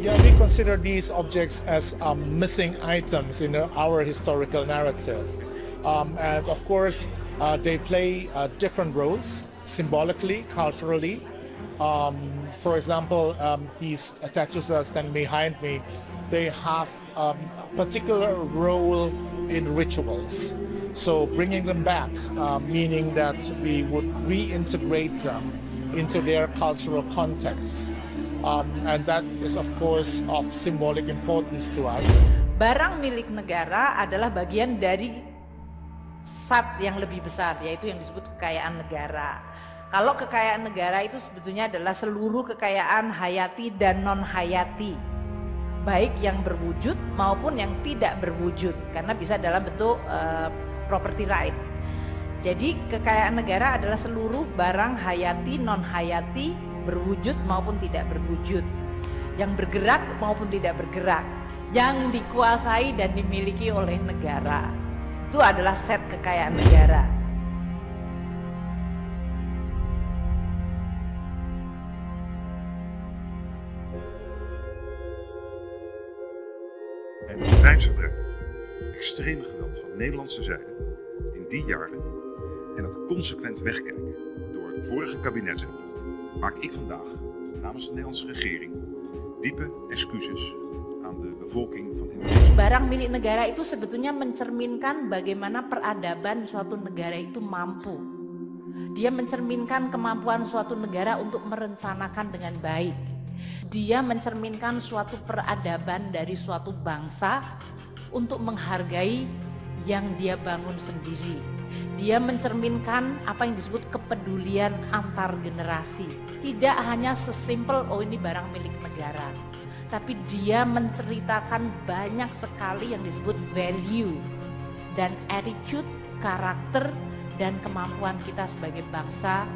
Yeah, we consider these objects as missing items in our historical narrative. And of course, they play different roles symbolically, culturally. For example, these statues that are standing behind me, they have a particular role in rituals. So bringing them back, meaning that we would reintegrate them into their cultural context. And that is of course of symbolic importance to us. Barang milik negara adalah bagian dari SAT yang lebih besar, yaitu yang disebut kekayaan negara. Kalau kekayaan negara itu sebetulnya adalah seluruh kekayaan hayati dan non hayati, baik yang berwujud maupun yang tidak berwujud, karena bisa dalam bentuk property right. Jadi kekayaan negara adalah seluruh barang hayati, non hayati, berwujud maupun tidak berwujud, yang bergerak maupun tidak bergerak, yang dikuasai dan dimiliki oleh negara. Itu adalah set kekayaan negara. En het bedrijfsgebruik, extreme geweld van Nederlandse zijde in die jaren en het consequent wegkijken door vorige kabinetten, maak ik vandaag namens de Nederlandse regering diepe excuses aan de bevolking van Indonesië. Barang milik negara itu sebetulnya mencerminkan bagaimana peradaban suatu negara itu mampu. Dia mencerminkan kemampuan suatu negara untuk merencanakan dengan baik. Dia mencerminkan suatu peradaban dari suatu bangsa untuk menghargai yang dia bangun sendiri. Dia mencerminkan apa yang disebut kepedulian antar generasi. Tidak hanya sesimpel oh ini barang milik negara, tapi dia menceritakan banyak sekali yang disebut value dan attitude, karakter dan kemampuan kita sebagai bangsa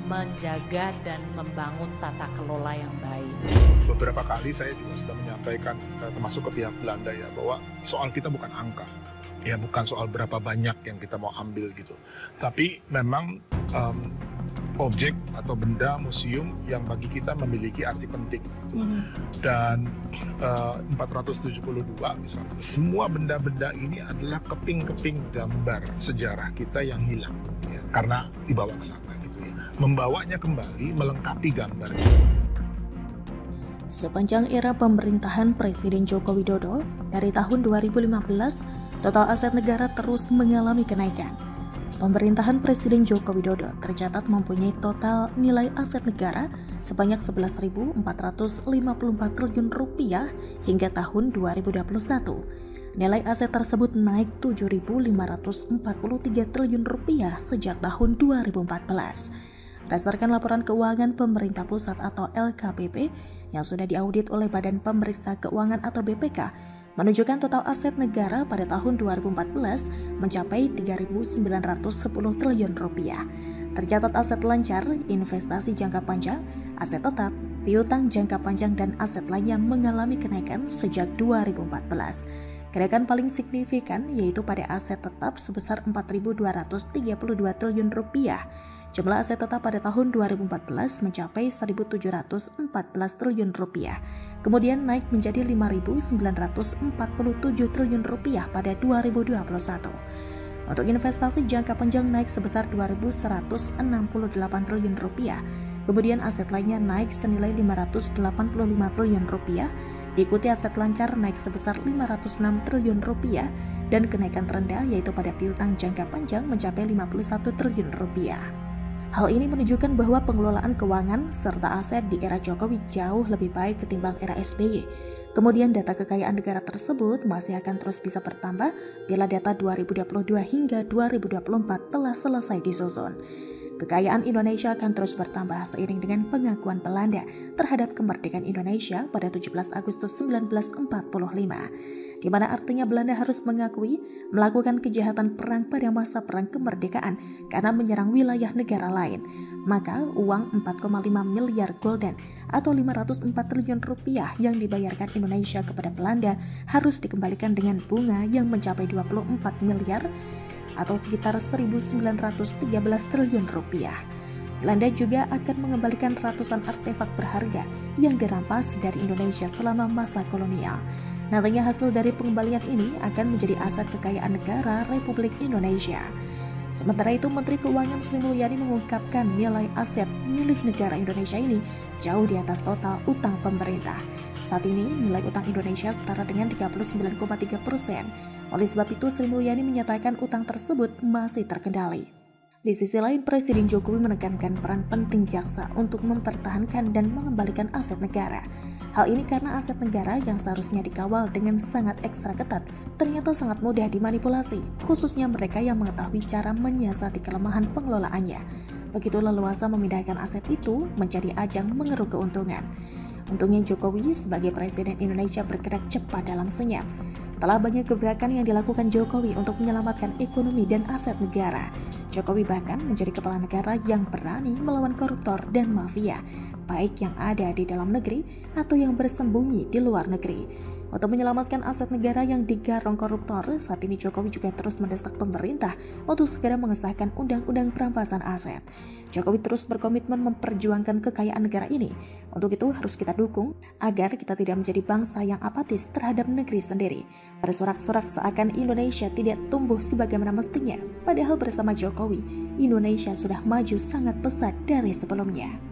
menjaga dan membangun tata kelola yang baik. Beberapa kali saya juga sudah menyampaikan termasuk ke pihak Belanda ya, bahwa soal kita bukan angka. Ya bukan soal berapa banyak yang kita mau ambil gitu. Tapi memang objek atau benda museum yang bagi kita memiliki arti penting. Gitu. Dan 472 misalnya, semua benda-benda ini adalah keping-keping gambar sejarah kita yang hilang. Ya, karena dibawa ke sana gitu ya. Membawanya kembali melengkapi gambar. Sepanjang era pemerintahan Presiden Joko Widodo, dari tahun 2015, total aset negara terus mengalami kenaikan. Pemerintahan Presiden Joko Widodo tercatat mempunyai total nilai aset negara sebanyak 11.454 triliun rupiah hingga tahun 2021. Nilai aset tersebut naik 7.543 triliun rupiah sejak tahun 2014. Berdasarkan laporan keuangan pemerintah pusat atau LKPP yang sudah diaudit oleh Badan Pemeriksa Keuangan atau BPK, menunjukkan total aset negara pada tahun 2014 mencapai 3.910 triliun rupiah. Tercatat aset lancar, investasi jangka panjang, aset tetap, piutang jangka panjang dan aset lainnya mengalami kenaikan sejak 2014. Kenaikan paling signifikan yaitu pada aset tetap sebesar 4.232 triliun rupiah. Jumlah aset tetap pada tahun 2014 mencapai 1.714 triliun rupiah. Kemudian naik menjadi 5.947 triliun rupiah pada 2021. Untuk investasi jangka panjang naik sebesar 2.168 triliun rupiah. Kemudian aset lainnya naik senilai 585 triliun rupiah. Diikuti aset lancar naik sebesar 506 triliun rupiah dan kenaikan terendah yaitu pada piutang jangka panjang mencapai 51 triliun rupiah. Hal ini menunjukkan bahwa pengelolaan keuangan serta aset di era Jokowi jauh lebih baik ketimbang era SBY. Kemudian data kekayaan negara tersebut masih akan terus bisa bertambah bila data 2022 hingga 2024 telah selesai disusun. Kekayaan Indonesia akan terus bertambah seiring dengan pengakuan Belanda terhadap kemerdekaan Indonesia pada 17 Agustus 1945. Di mana artinya Belanda harus mengakui melakukan kejahatan perang pada masa perang kemerdekaan karena menyerang wilayah negara lain. Maka uang 4,5 miliar gulden atau 504 triliun rupiah yang dibayarkan Indonesia kepada Belanda harus dikembalikan dengan bunga yang mencapai 24 miliar atau sekitar 1.913 triliun rupiah. Belanda juga akan mengembalikan ratusan artefak berharga yang dirampas dari Indonesia selama masa kolonial. Nantinya hasil dari pengembalian ini akan menjadi aset kekayaan negara Republik Indonesia. Sementara itu, Menteri Keuangan Sri Mulyani mengungkapkan nilai aset milik negara Indonesia ini jauh di atas total utang pemerintah. Saat ini, nilai utang Indonesia setara dengan 39,3%. Oleh sebab itu, Sri Mulyani menyatakan utang tersebut masih terkendali. Di sisi lain, Presiden Jokowi menekankan peran penting jaksa untuk mempertahankan dan mengembalikan aset negara. Hal ini karena aset negara yang seharusnya dikawal dengan sangat ekstra ketat ternyata sangat mudah dimanipulasi, khususnya mereka yang mengetahui cara menyiasati kelemahan pengelolaannya. Begitu leluasa memindahkan aset itu menjadi ajang mengeruk keuntungan. Untungnya Jokowi sebagai Presiden Indonesia bergerak cepat dalam senyap. Telah banyak gebrakan yang dilakukan Jokowi untuk menyelamatkan ekonomi dan aset negara. Jokowi bahkan menjadi kepala negara yang berani melawan koruptor dan mafia, baik yang ada di dalam negeri atau yang bersembunyi di luar negeri. Untuk menyelamatkan aset negara yang digarong koruptor, saat ini Jokowi juga terus mendesak pemerintah untuk segera mengesahkan undang-undang perampasan aset. Jokowi terus berkomitmen memperjuangkan kekayaan negara ini. Untuk itu harus kita dukung agar kita tidak menjadi bangsa yang apatis terhadap negeri sendiri. Bersorak-sorak seakan Indonesia tidak tumbuh sebagaimana mestinya, padahal bersama Jokowi, Indonesia sudah maju sangat pesat dari sebelumnya.